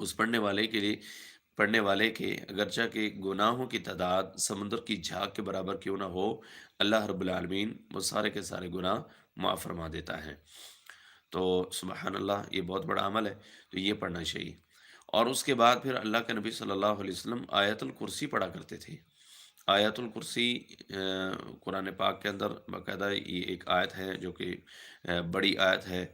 اس پڑھنے والے کے اگرچہ کہ گناہوں کی تعداد سمندر کی جھاگ کے برابر کیوں نہ ہو، اللہ رب العالمین وہ سارے کے سارے گناہ معاف فرما دیتا ہے۔ تو سبحان اللہ، یہ بہت بڑا عمل ہے، تو یہ پڑھنا چاہیے۔ اور اس کے بعد پھر اللہ کے نبی صلی اللہ علیہ وسلم آیت الکرسی پڑھا کرتے تھے۔ آیت الکرسی قرآن پاک کے اندر باقاعدہ یہ ایک آیت ہے جو کہ بڑی آیت ہے۔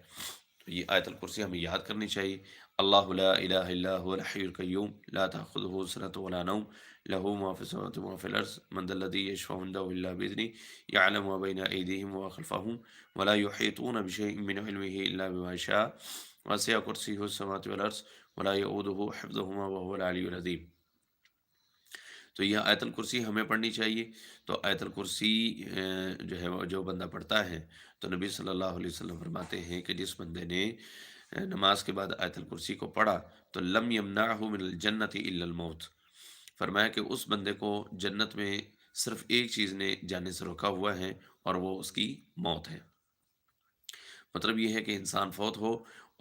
تو یہ آیت الکرسی ہمیں یاد کرنی چاہیے۔ اللہ لا الہ الا هو الحی القیوم لا تأخذہ سنۃ ولا نوم له ما فی السماوات وما فی الارض من ذا الذی یشفع عنده الا باذنہ یعلم ما بین ایدیہم وما خلفہم ولا یحیطون بشیء من علمہ الا بما شاء وسع کرسیہ السماوات والارض ولا یؤودہ حفظہما وهو العلی العظیم۔ تو یہ آیت الکرسی ہمیں پڑھنی چاہیے۔ تو آیت الکرسی جو ہے وہ جو بندہ پڑھتا ہے، تو نبی صلی اللہ علیہ وسلم فرماتے ہیں کہ جس بندے نے نماز کے بعد آیت الکرسی کو پڑھا تو لم یمنعہ من الجنت الا الموت، فرمایا کہ اس بندے کو جنت میں صرف ایک چیز نے جانے سے روکا ہوا ہے، اور وہ اس کی موت ہے۔ مطلب یہ ہے کہ انسان فوت ہو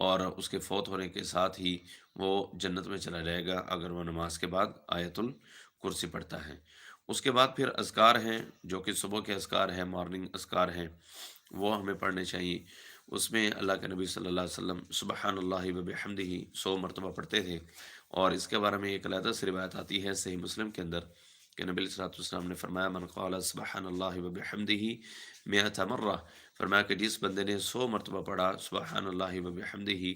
اور اس کے فوت ہونے کے ساتھ ہی وہ جنت میں چلا جائے گا اگر وہ نماز کے بعد آیت الکرسی پڑھتا ہے۔ اس کے بعد پھر اذکار ہیں جو کہ صبح کے اذکار ہیں، مارننگ اذکار ہیں، وہ ہمیں پڑھنے چاہیے۔ اس میں اللہ کے نبی صلی اللہ علیہ وسلم سبحان اللہ و بحمدہ 100 مرتبہ پڑھتے تھے، اور اس کے بارے میں ایک علیحدہ سے روایت آتی ہے صحیح مسلم کے اندر کہ نبی صلی اللہ علیہ وسلم نے فرمایا من قال سبحان اللہ و بحمدہ 100 مرہ، فرمایا کہ جس بندے نے 100 مرتبہ پڑھا سبحان اللہ و بحمدہ،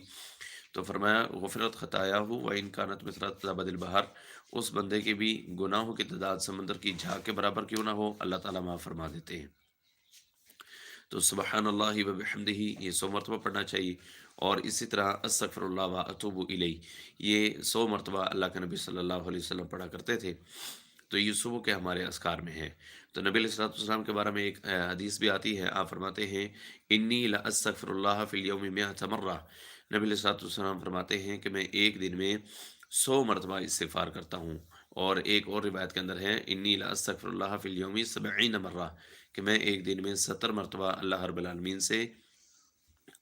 تو فرمایا غفرت خطایاہ و ان کانت مثل زبد البحر، اس بندے کے بھی گناہوں کی تعداد سمندر کی جھاگ کے برابر کیوں نہ ہو، اللہ تعالیٰ معاف فرما دیتے ہیں۔ تو سبحان اللہ و بحمدہ یہ 100 مرتبہ پڑھنا چاہیے، اور اسی طرح استغفر اللہ و اتوب الیہ یہ 100 مرتبہ اللہ کے نبی صلی اللہ علیہ وسلم پڑھا کرتے تھے۔ تو یہ صبح کے ہمارے اذکار میں ہے۔ تو نبی علیہ الصلوۃ والسلام کے بارے میں ایک حدیث بھی آتی ہے، آپ فرماتے ہیں انی لاستغفر اللہ فی الیوم 100 مرہ، نبی علیہ الصلوۃ والسلام فرماتے ہیں کہ میں ایک دن میں 100 مرتبہ استغفار کرتا ہوں۔ اور ایک اور روایت کے اندر ہے انی لاستغفر اللہ فی الیوم 70 مرہ، کہ میں ایک دن میں 70 مرتبہ اللہ رب العالمین سے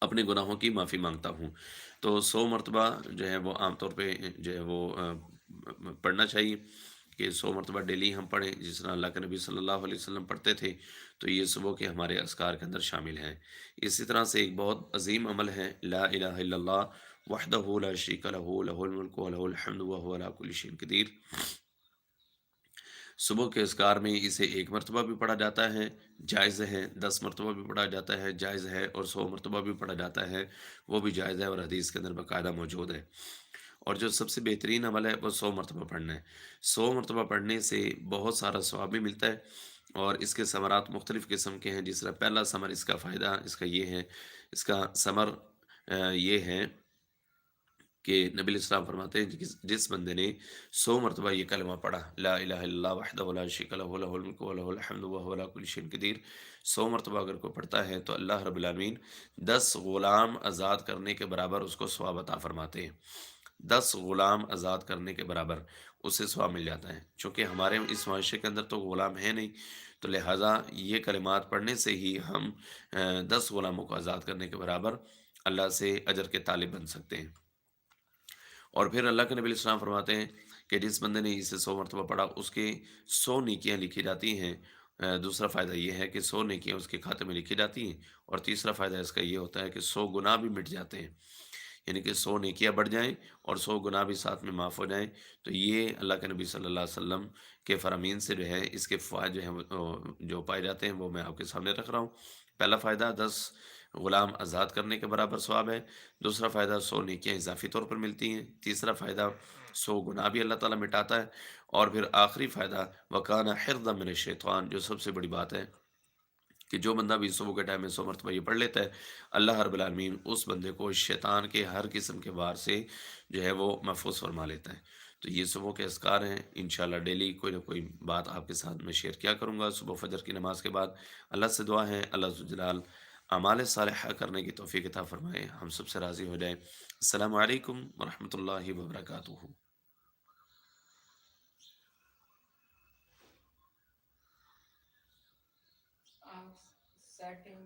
اپنے گناہوں کی معافی مانگتا ہوں۔ تو 100 مرتبہ جو ہے وہ عام طور پہ جو ہے وہ پڑھنا چاہیے کہ 100 مرتبہ ڈیلی ہم پڑھیں جس طرح اللہ کے نبی صلی اللہ علیہ وسلم پڑھتے تھے۔ تو یہ صبح کے ہمارے اذکار کے اندر شامل ہیں۔ اسی طرح سے ایک بہت عظیم عمل ہے لا الہ الا اللہ وحدہ لا شریک لہ لہ الملک و لہ الحمد وہو علی کل شیء قدیر۔ صبح کے اذکار میں اسے ایک مرتبہ بھی پڑھا جاتا ہے، جائز ہے، 10 مرتبہ بھی پڑھا جاتا ہے، جائز ہے، اور 100 مرتبہ بھی پڑھا جاتا ہے، وہ بھی جائز ہے، اور حدیث کے اندر باقاعدہ موجود ہے۔ اور جو سب سے بہترین عمل ہے وہ 100 مرتبہ پڑھنا ہے۔ 100 مرتبہ پڑھنے سے بہت سارا ثواب بھی ملتا ہے، اور اس کے ثمرات مختلف قسم کے ہیں۔ جس طرح پہلا ثمر اس کا فائدہ اس کا یہ ہے، اس کا ثمر یہ ہے کہ نبی علیہ السلام فرماتے ہیں کہ جس بندے نے 100 مرتبہ یہ کلمہ پڑھا لا الہ الا اللہ وحدہ لا شریک لہ لہ الملک و لہ الحمد وہو علی کل شیء قدیر، 100 مرتبہ اگر کوئی پڑھتا ہے تو اللہ رب العالمین 10 غلام آزاد کرنے کے برابر اس کو ثواب عطا فرماتے ہیں۔ 10 غلام آزاد کرنے کے برابر اسے ثواب مل جاتا ہے۔ چونکہ ہمارے اس معاشرے کے اندر تو غلام ہے نہیں، تو لہٰذا یہ کلمات پڑھنے سے ہی ہم 10 غلاموں کو آزاد کرنے کے برابر اللہ سے اجر کے طالب بن سکتے ہیں۔ اور پھر اللہ کے نبی علیہ السلام فرماتے ہیں کہ جس بندے نے اسے 100 مرتبہ پڑھا اس کے 100 نیکیاں لکھی جاتی ہیں۔ دوسرا فائدہ یہ ہے کہ 100 نیکیاں اس کے کھاتے میں لکھی جاتی ہیں، اور تیسرا فائدہ اس کا یہ ہوتا ہے کہ 100 گناہ بھی مٹ جاتے ہیں، یعنی کہ 100 نیکیاں بڑھ جائیں اور 100 گناہ بھی ساتھ میں معاف ہو جائیں۔ تو یہ اللہ کے نبی صلی اللہ علیہ وسلم کے فرامین سے جو ہے اس کے فوائد جو ہیں جو پائے جاتے ہیں وہ میں آپ کے سامنے رکھ رہا ہوں۔ پہلا فائدہ 10 غلام آزاد کرنے کے برابر ثواب ہے۔ دوسرا فائدہ 100 نیکیاں اضافی طور پر ملتی ہیں۔ تیسرا فائدہ 100 گناہ بھی اللہ تعالیٰ مٹاتا ہے۔ اور پھر آخری فائدہ وَكَانَ حِرْزًا مِنَ الشَّيْطَانِ، جو سب سے بڑی بات ہے کہ جو بندہ بھی صبح کے ٹائم میں 100 مرتبہ یہ پڑھ لیتا ہے، اللہ رب العالمین اس بندے کو شیطان کے ہر قسم کے وار سے جو ہے وہ محفوظ فرما لیتا ہے۔ تو یہ صبح کے اذکار ہیں، انشاءاللہ ڈیلی کوئی نہ کوئی بات آپ کے ساتھ میں شیئر کیا کروں گا صبح فجر کی نماز کے بعد۔ اللہ سے دعا ہے اللہ ذو الجلال اعمال صالحہ کرنے کی توفیق عطا فرمائے، ہم سب سے راضی ہو جائے۔ السلام علیکم ورحمۃ اللہ وبرکاتہ۔ setting